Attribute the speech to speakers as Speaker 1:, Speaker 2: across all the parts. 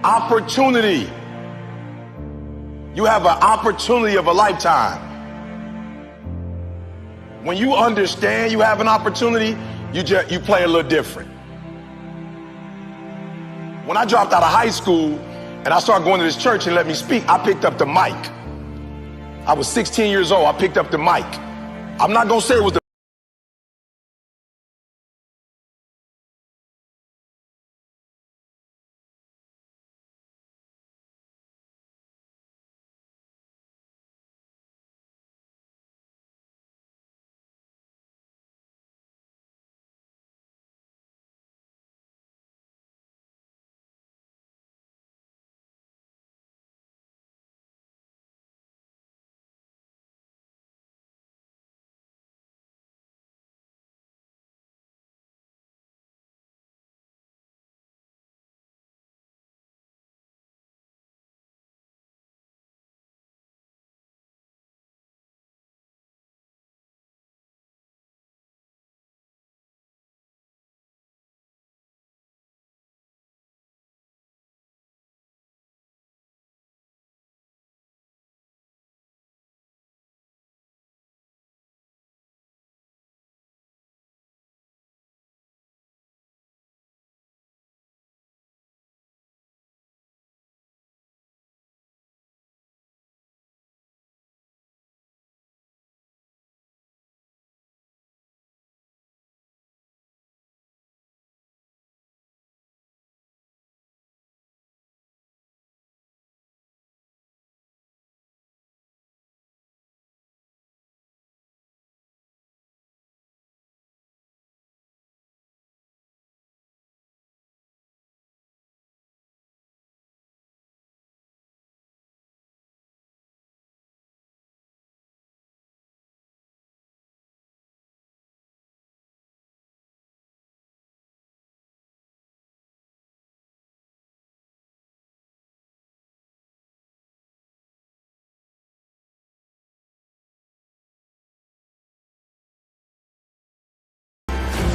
Speaker 1: opportunity. You have an opportunity of a lifetime. When you understand you have an opportunity, you play a little different. When I dropped out of high school and I started going to this church and let me speak, I picked up the mic. I was 16 years old, I picked up the mic. I'm not gonna say it was the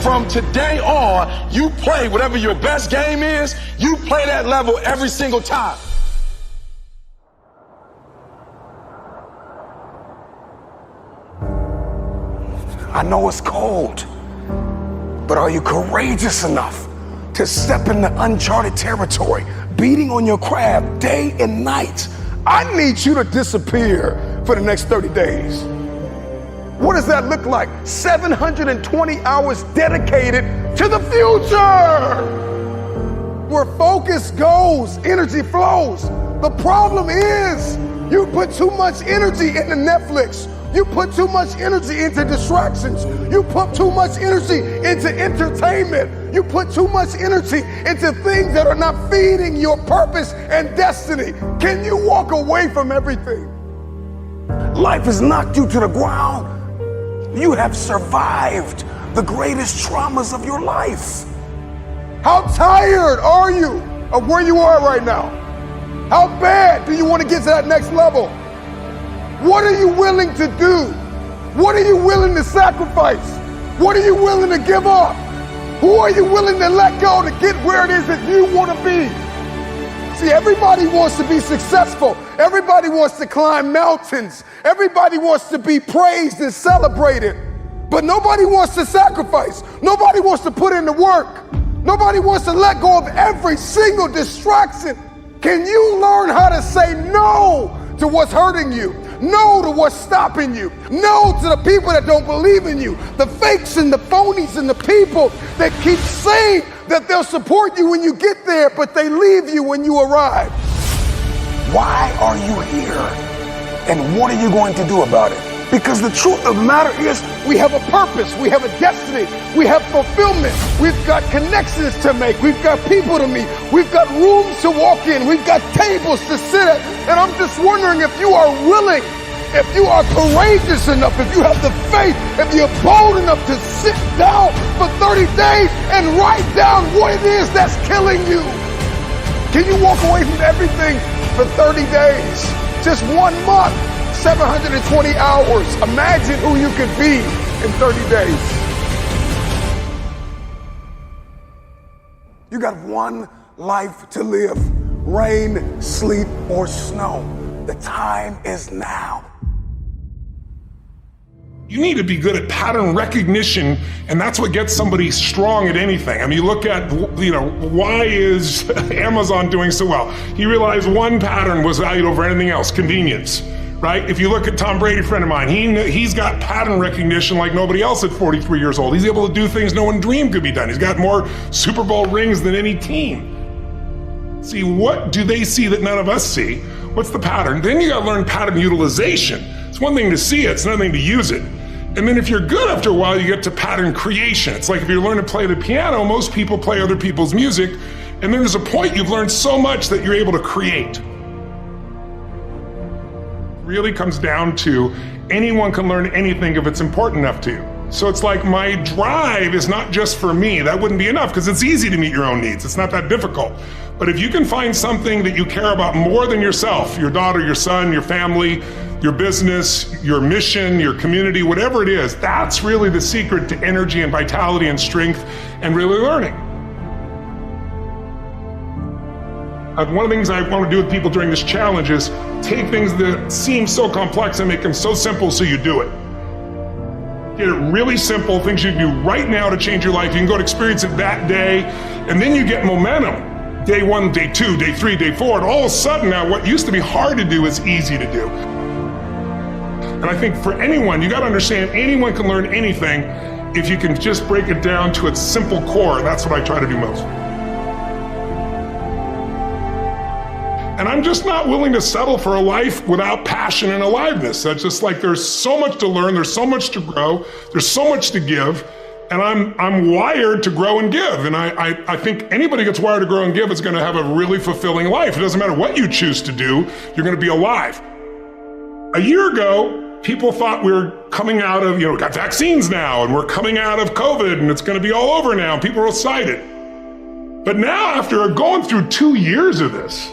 Speaker 1: From today on, you play whatever your best game is, you play that level every single time.
Speaker 2: I know it's cold, but are you courageous enough to step into uncharted territory, beating on your craft day and night? I need you to disappear for the next 30 days. What does that look like? 720 hours dedicated to the future. Where focus goes, energy flows. The problem is you put too much energy into Netflix. You put too much energy into distractions. You put too much energy into entertainment. You put too much energy into things that are not feeding your purpose and destiny. Can you walk away from everything? Life has knocked you to the ground. You have survived the greatest traumas of your life. How tired are you of where you are right now? How bad do you want to get to that next level? What are you willing to do? What are you willing to sacrifice? What are you willing to give up? Who are you willing to let go to get where it is that you want to be? See, everybody wants to be successful. Everybody wants to climb mountains. Everybody wants to be praised and celebrated. But nobody wants to sacrifice. Nobody wants to put in the work. Nobody wants to let go of every single distraction. Can you learn how to say no to what's hurting you? No to what's stopping you. No to the people that don't believe in you. The fakes and the phonies and the people that keep saying that they'll support you when you get there, but they leave you when you arrive. Why are you here? And what are you going to do about it? Because the truth of the matter is, we have a purpose, we have a destiny, we have fulfillment, we've got connections to make, we've got people to meet, we've got rooms to walk in, we've got tables to sit at. And I'm just wondering if you are willing, if you are courageous enough, if you have the faith, if you're bold enough to sit down for 30 days and write down what it is that's killing you. Can you walk away from everything for 30 days? Just 1 month. 720 hours. Imagine who you could be in 30 days. You got one life to live. Rain, sleet, or snow, the time is now.
Speaker 3: You need to be good at pattern recognition, and that's what gets somebody strong at anything. I mean, you look at, why is Amazon doing so well? He realized one pattern was valued over anything else: convenience, right? If you look at Tom Brady, a friend of mine, he's got pattern recognition like nobody else at 43 years old. He's able to do things no one dreamed could be done. He's got more Super Bowl rings than any team. See, what do they see that none of us see? What's the pattern? Then you gotta learn pattern utilization. It's one thing to see it, it's another thing to use it. And then if you're good after a while, you get to pattern creation. It's like if you learn to play the piano, most people play other people's music, and then there's a point you've learned so much that you're able to create. It really comes down to anyone can learn anything if it's important enough to you. So it's like my drive is not just for me. That wouldn't be enough because it's easy to meet your own needs. It's not that difficult. But if you can find something that you care about more than yourself, your daughter, your son, your family, your business, your mission, your community, whatever it is, that's really the secret to energy and vitality and strength and really learning. One of the things I want to do with people during this challenge is take things that seem so complex and make them so simple so you do it. Get it really simple, things you can do right now to change your life. You can go to experience it that day, and then you get momentum. Day 1, day 2, day 3, day 4, and all of a sudden now what used to be hard to do is easy to do. And I think for anyone, you gotta understand anyone can learn anything if you can just break it down to its simple core. That's what I try to do most. And I'm just not willing to settle for a life without passion and aliveness. That's just like there's so much to learn, there's so much to grow, there's so much to give, and I'm wired to grow and give. And I think anybody gets wired to grow and give is gonna have a really fulfilling life. It doesn't matter what you choose to do, you're gonna be alive. A year ago, people thought we were coming out of, we got vaccines now, and we're coming out of COVID, and it's gonna be all over now, and people are excited. But now, after going through 2 years of this,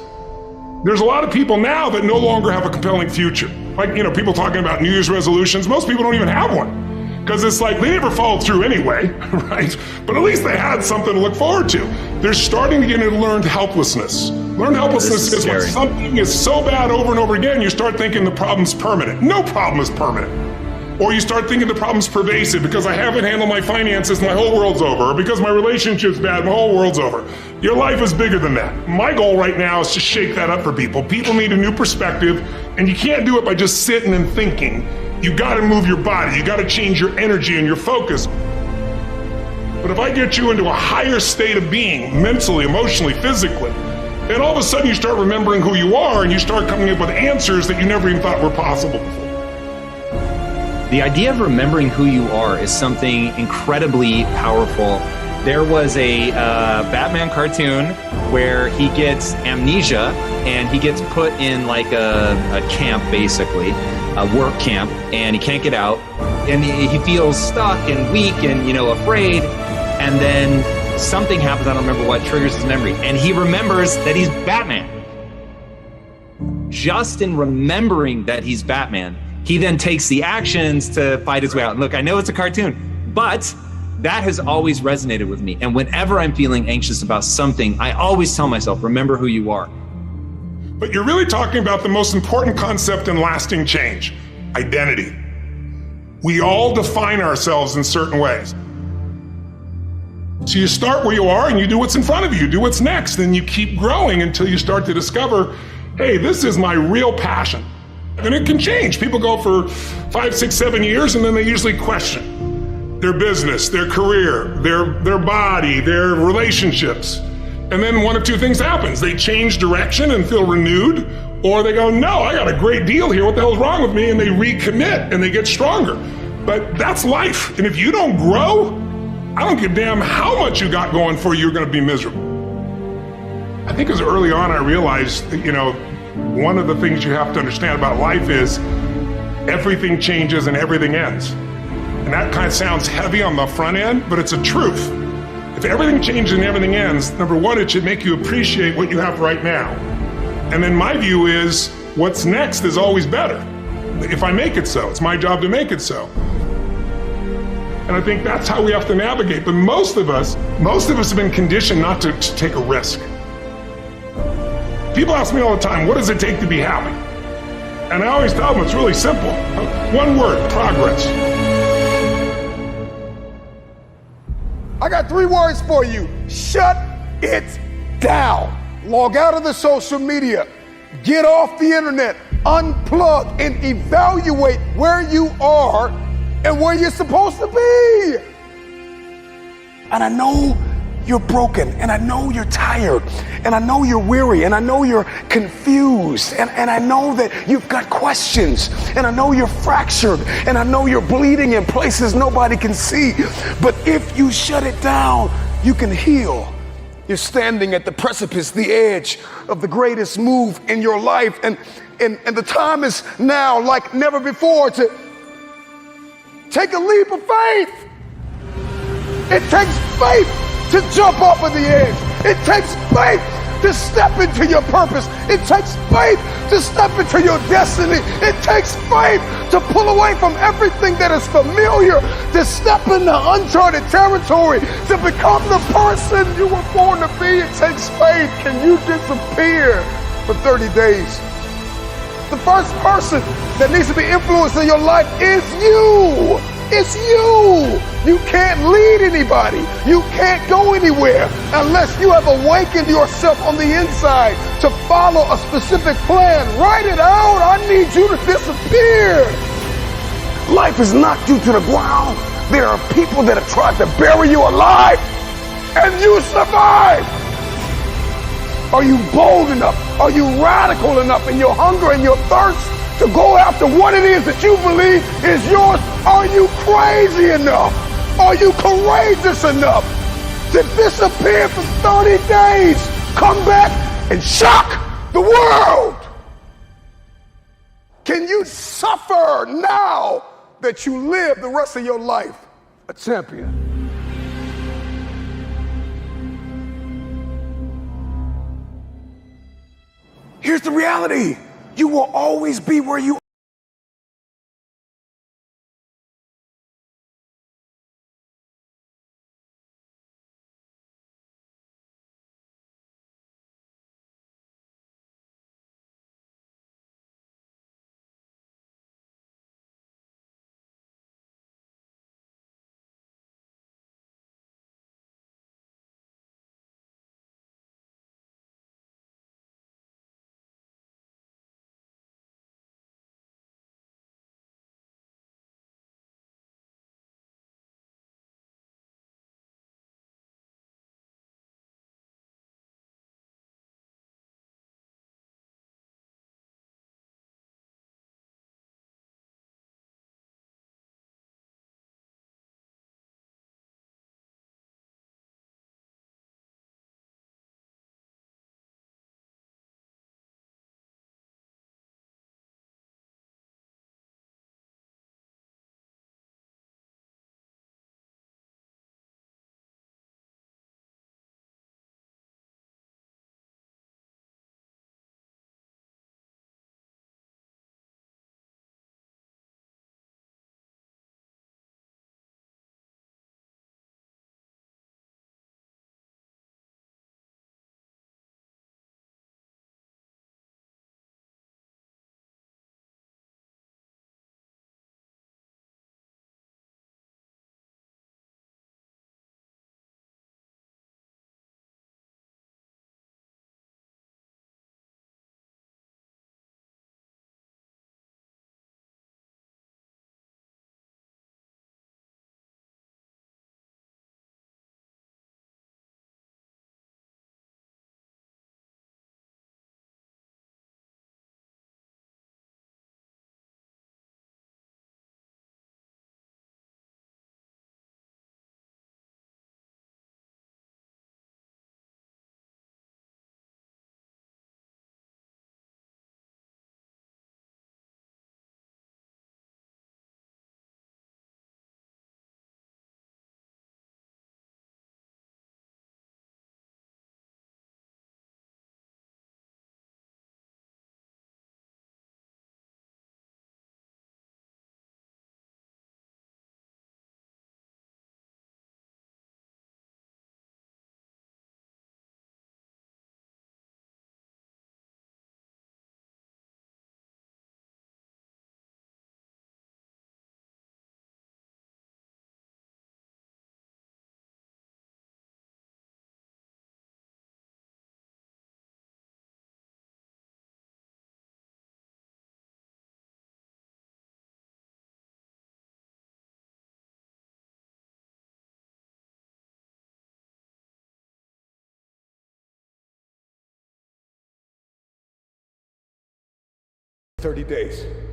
Speaker 3: there's a lot of people now that no longer have a compelling future. Like, people talking about New Year's resolutions, most people don't even have one. Because it's like, they never followed through anyway, right? But at least they had something to look forward to. They're starting to get into learned helplessness. Learned helplessness is when something is so bad over and over again, you start thinking the problem's permanent. No problem is permanent. Or you start thinking the problem's pervasive because I haven't handled my finances, my whole world's over. Or because my relationship's bad, my whole world's over. Your life is bigger than that. My goal right now is to shake that up for people. People need a new perspective, and you can't do it by just sitting and thinking. You gotta move your body, you gotta change your energy and your focus. But if I get you into a higher state of being, mentally, emotionally, physically, then all of a sudden you start remembering who you are and you start coming up with answers that you never even thought were possible before.
Speaker 4: The idea of remembering who you are is something incredibly powerful. There was a Batman cartoon where he gets amnesia and he gets put in like a camp, basically, a work camp, and he can't get out. And he feels stuck and weak and, afraid. And then something happens, I don't remember what, triggers his memory. And he remembers that he's Batman. Just in remembering that he's Batman, he then takes the actions to fight his way out. And look, I know it's a cartoon, but that has always resonated with me. And whenever I'm feeling anxious about something, I always tell myself, remember who you are.
Speaker 3: But you're really talking about the most important concept in lasting change, identity. We all define ourselves in certain ways. So you start where you are and you do what's in front of you, do what's next, and you keep growing until you start to discover, hey, this is my real passion. And it can change. People go for 5, 6, 7 years and then they usually question their business, their career, their body, their relationships. And then one of two things happens. They change direction and feel renewed, or they go, no, I got a great deal here. What the hell's wrong with me? And they recommit and they get stronger. But that's life. And if you don't grow, I don't give a damn how much you got going for you, you're gonna be miserable. I think as early on I realized that, one of the things you have to understand about life is everything changes and everything ends. And that kind of sounds heavy on the front end, but it's a truth. If everything changes and everything ends, number one, it should make you appreciate what you have right now. And then my view is what's next is always better. If I make it so, it's my job to make it so. And I think that's how we have to navigate. But most of us have been conditioned not to take a risk. People ask me all the time, what does it take to be happy? And I always tell them it's really simple. One word, progress.
Speaker 2: I got 3 words for you. Shut it down. Log out of the social media. Get off the internet. Unplug and evaluate where you are and where you're supposed to be. And I know you're broken, and I know you're tired, and I know you're weary, and I know you're confused, and I know that you've got questions, and I know you're fractured, and I know you're bleeding in places nobody can see. But if you shut it down, you can heal. You're standing at the precipice, the edge of the greatest move in your life, and the time is now like never before to take a leap of faith. It takes faith to jump off of the edge. It takes faith to step into your purpose. It takes faith to step into your destiny. It takes faith to pull away from everything that is familiar, to step into uncharted territory, to become the person you were born to be. It takes faith. Can you disappear for 30 days? The first person that needs to be influenced in your life is you. It's you. You can't lead anybody. You can't go anywhere unless you have awakened yourself on the inside to follow a specific plan. Write it out. I need you to disappear. Life has knocked you to the ground. There are people that have tried to bury you alive, and you survived. Are you bold enough? Are you radical enough in your hunger and your thirst to go after what it is that you believe is yours? Are you crazy enough? Are you courageous enough to disappear for 30 days, come back and shock the world? Can you suffer now that you live the rest of your life a champion? Here's the reality. You will always be where you 30 days.